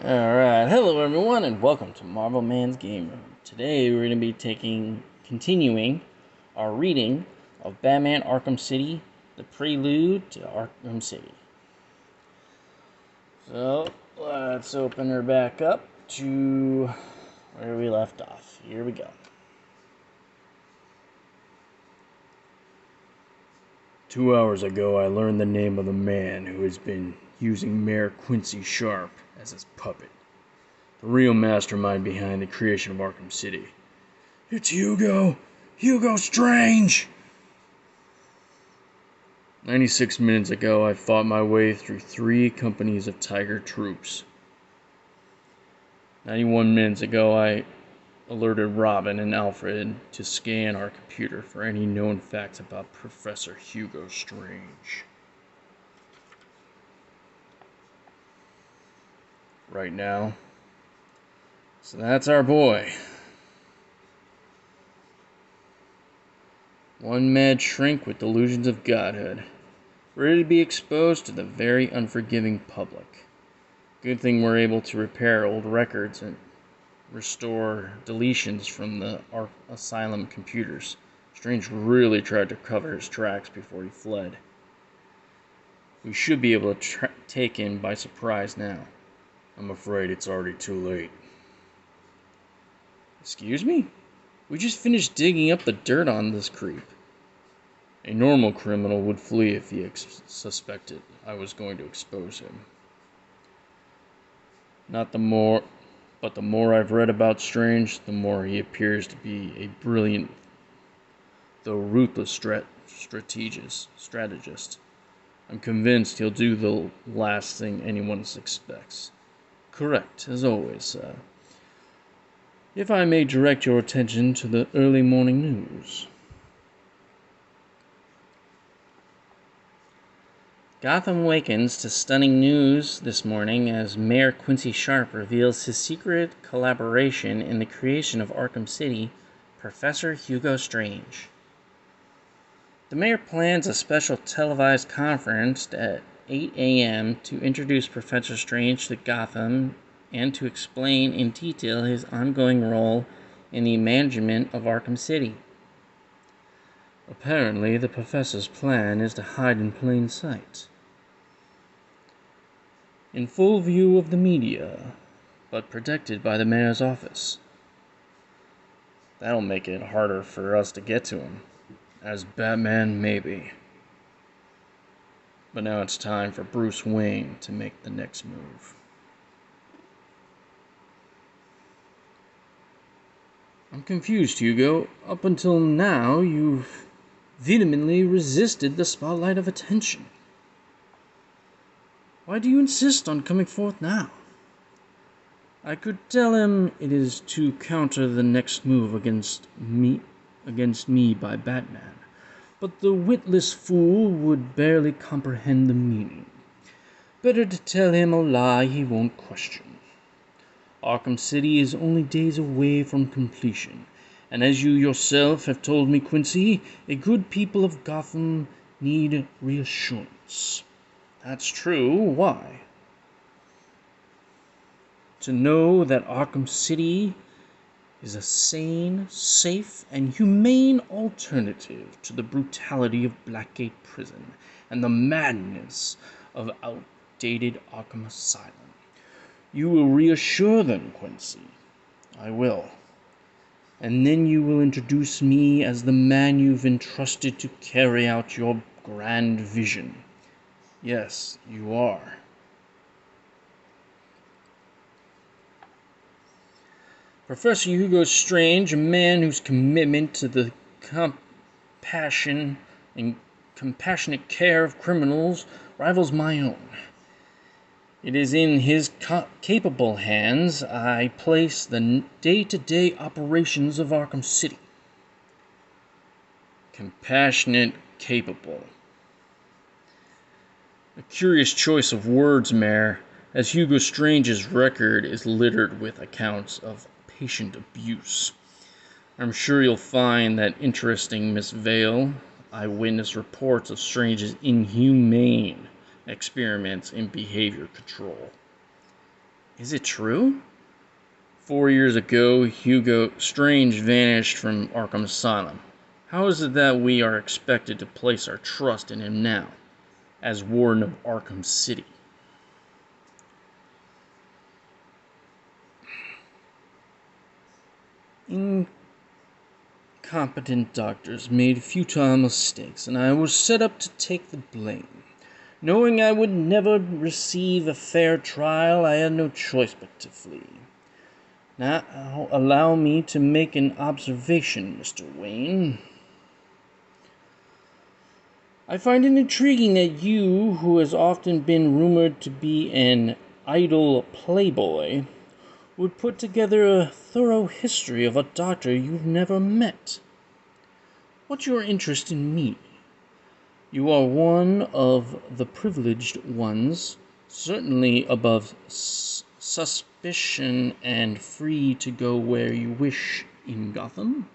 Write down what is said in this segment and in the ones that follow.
Alright, hello everyone and welcome to MARVELMan'Z Game Room. Today we're going to be continuing our reading of Batman Arkham City, the Prelude to Arkham City. So, let's open her back up to where we left off. Here we go. "2 hours ago, I learned the name of the man who has been using Mayor Quincy Sharp as his puppet. The real mastermind behind the creation of Arkham City. It's Hugo! Hugo Strange! 96 minutes ago, I fought my way through 3 companies of Tiger troops. 91 minutes ago, I alerted Robin and Alfred to scan our computer for any known facts about Professor Hugo Strange. Right now, so that's our boy. One mad shrink with delusions of godhood, ready to be exposed to the very unforgiving public. Good thing we're able to repair old records and restore deletions from the Asylum computers. Strange really tried to cover his tracks before he fled. We should be able to take him by surprise now. I'm afraid it's already too late." "Excuse me? We just finished digging up the dirt on this creep." "A normal criminal would flee if he suspected I was going to expose him. But the more I've read about Strange, the more he appears to be a brilliant, though ruthless strategist. I'm convinced he'll do the last thing anyone expects." "Correct, as always, sir. If I may direct your attention to the early morning news." Gotham wakens to stunning news this morning as Mayor Quincy Sharp reveals his secret collaboration in the creation of Arkham City, Professor Hugo Strange. The mayor plans a special televised conference at 8 a.m. to introduce Professor Strange to Gotham and to explain in detail his ongoing role in the management of Arkham City. Apparently, the professor's plan is to hide in plain sight, in full view of the media, but protected by the mayor's office. That'll make it harder for us to get to him. As Batman, maybe. But now it's time for Bruce Wayne to make the next move. "I'm confused, Hugo. Up until now, you've vehemently resisted the spotlight of attention. Why do you insist on coming forth now?" "I could tell him it is to counter the next move against me by Batman, but the witless fool would barely comprehend the meaning. Better to tell him a lie he won't question. Arkham City is only days away from completion, and as you yourself have told me, Quincy, a good people of Gotham need reassurance." "That's true. Why?" "To know that Arkham City is a sane, safe, and humane alternative to the brutality of Blackgate Prison and the madness of outdated Arkham Asylum. You will reassure them, Quincy." "I will." "And then you will introduce me as the man you've entrusted to carry out your grand vision." "Yes, you are." Professor Hugo Strange, a man whose commitment to the compassion and compassionate care of criminals rivals my own. It is in his capable hands I place the day-to-day operations of Arkham City. Compassionate, capable. A curious choice of words, Mayor, as Hugo Strange's record is littered with accounts of patient abuse. I'm sure you'll find that interesting, Miss Vale. Eyewitness reports of Strange's inhumane experiments in behavior control. Is it true? 4 years ago, Hugo Strange vanished from Arkham Asylum. How is it that we are expected to place our trust in him now, as Warden of Arkham City? Incompetent doctors made futile mistakes, and I was set up to take the blame. Knowing I would never receive a fair trial, I had no choice but to flee. Now, allow me to make an observation, Mr. Wayne. I find it intriguing that you, who has often been rumored to be an idle playboy, would put together a thorough history of a doctor you've never met. What's your interest in me? You are one of the privileged ones, certainly above suspicion and free to go where you wish in Gotham.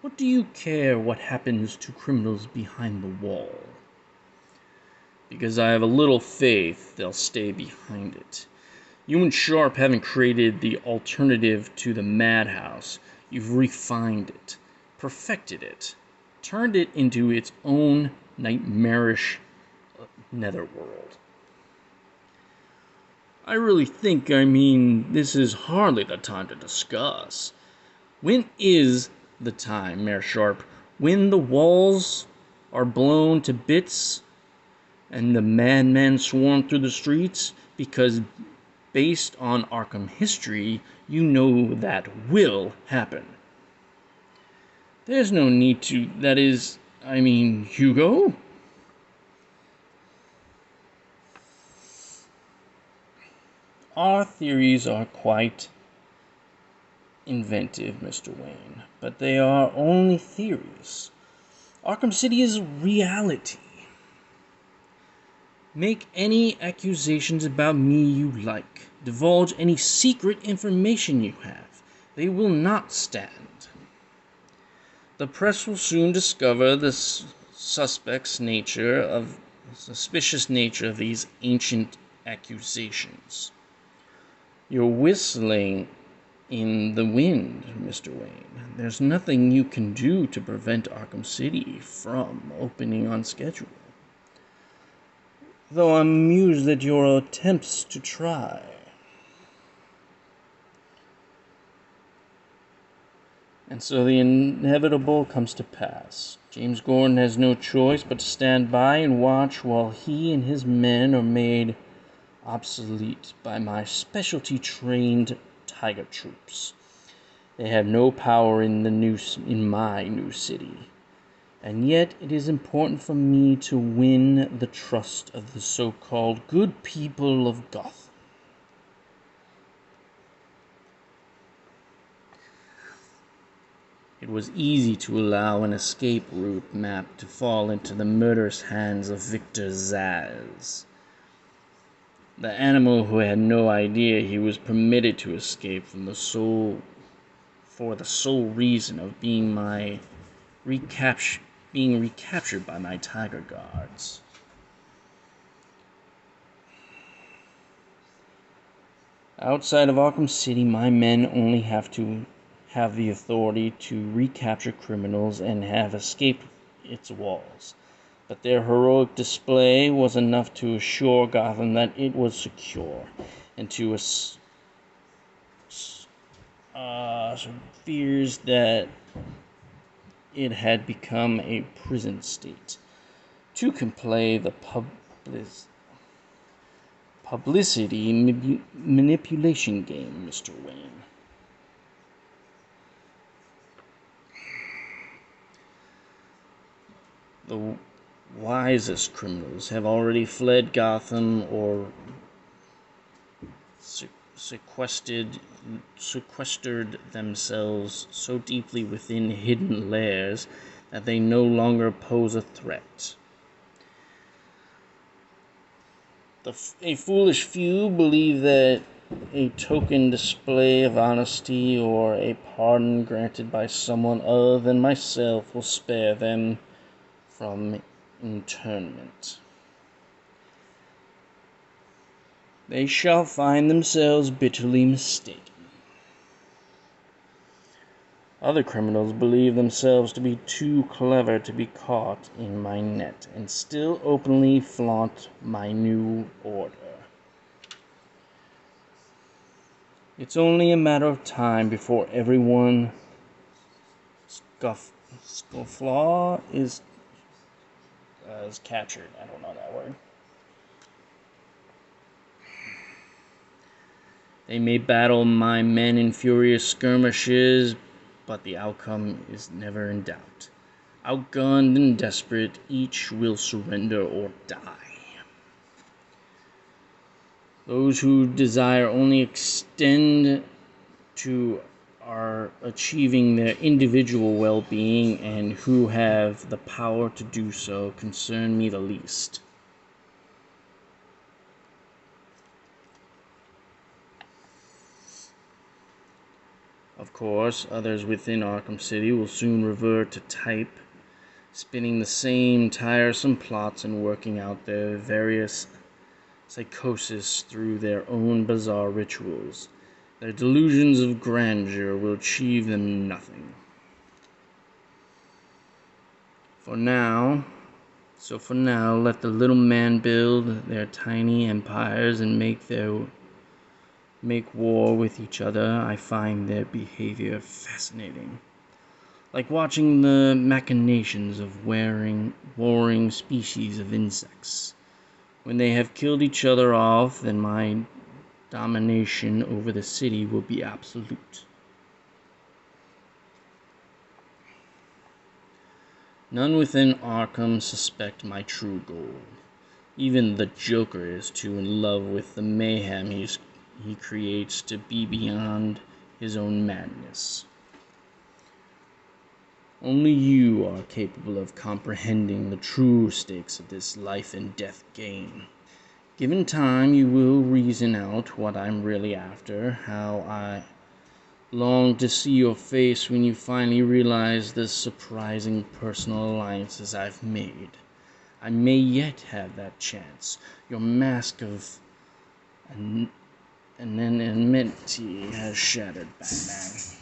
What do you care what happens to criminals behind the wall? Because I have a little faith they'll stay behind it. You and Sharp haven't created the alternative to the madhouse. You've refined it, perfected it, turned it into its own nightmarish netherworld. I really think, this is hardly the time to discuss. When is the time, Mayor Sharp? When the walls are blown to bits and the madmen swarm through the streets? Because based on Arkham history, you know that will happen. There's no need to, Hugo? Our theories are quite inventive, Mr. Wayne, but they are only theories. Arkham City is reality. Make any accusations about me you like. Divulge any secret information you have. They will not stand. The press will soon discover the suspicious nature of these ancient accusations. You're whistling in the wind, Mr. Wayne. There's nothing you can do to prevent Arkham City from opening on schedule. Though I'm amused at your attempts to try. And so the inevitable comes to pass. James Gordon has no choice but to stand by and watch while he and his men are made obsolete by my specialty-trained tiger troops. They have no power in my new city. And yet it is important for me to win the trust of the so-called good people of Gotham. It was easy to allow an escape route map to fall into the murderous hands of Victor Zsasz, the animal who had no idea he was permitted to escape for the sole reason of being recaptured by my tiger guards. Outside of Arkham City, my men only have the authority to recapture criminals and have escaped its walls. But their heroic display was enough to assure Gotham that it was secure, and to fears that it had become a prison state. Two can play the publicity manipulation game, Mr. Wayne. The wisest criminals have already fled Gotham or sequestered themselves so deeply within hidden lairs that they no longer pose a threat. A foolish few believe that a token display of honesty or a pardon granted by someone other than myself will spare them from internment. they shall find themselves bitterly mistaken. Other criminals believe themselves to be too clever to be caught in my net, and still openly flaunt my new order. It's only a matter of time before everyone scofflaw is captured. I don't know that word. They may battle my men in furious skirmishes, but the outcome is never in doubt. Outgunned and desperate, each will surrender or die. Those who desire only extend to are achieving their individual well-being, and who have the power to do so concern me the least. Of course, others within Arkham City will soon revert to type, spinning the same tiresome plots and working out their various psychosis through their own bizarre rituals. Their delusions of grandeur will achieve them nothing. For now, let the little man build their tiny empires and make war with each other. I find their behavior fascinating. Like watching the machinations of warring species of insects. When they have killed each other off, then my domination over the city will be absolute. None within Arkham suspect my true goal. Even the Joker is too in love with the mayhem he creates to be beyond his own madness. Only you are capable of comprehending the true stakes of this life and death game. Given time, you will reason out what I'm really after, how I long to see your face when you finally realize the surprising personal alliances I've made. I may yet have that chance. Your mask of anonymity has shattered, Batman.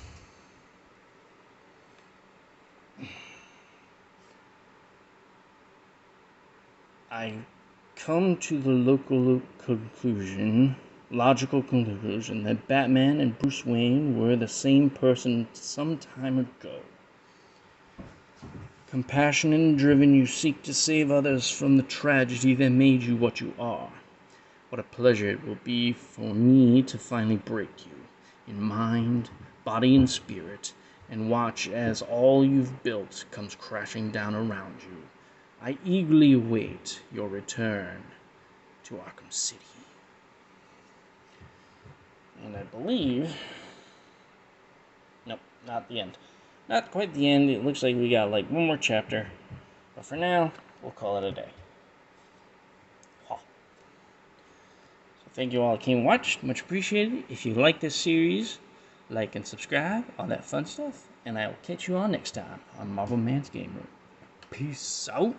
I come to the logical conclusion that Batman and Bruce Wayne were the same person some time ago. Compassionate and driven, you seek to save others from the tragedy that made you what you are. What a pleasure it will be for me to finally break you, in mind, body, and spirit, and watch as all you've built comes crashing down around you. I eagerly await your return to Arkham City. And I believe... Nope, not the end. Not quite the end. It looks like we got like one more chapter. But for now, we'll call it a day. So thank you all that came and watched. Much appreciated. If you like this series, like and subscribe. All that fun stuff. And I will catch you all next time on MARVELMan'Z Game Room. Peace out.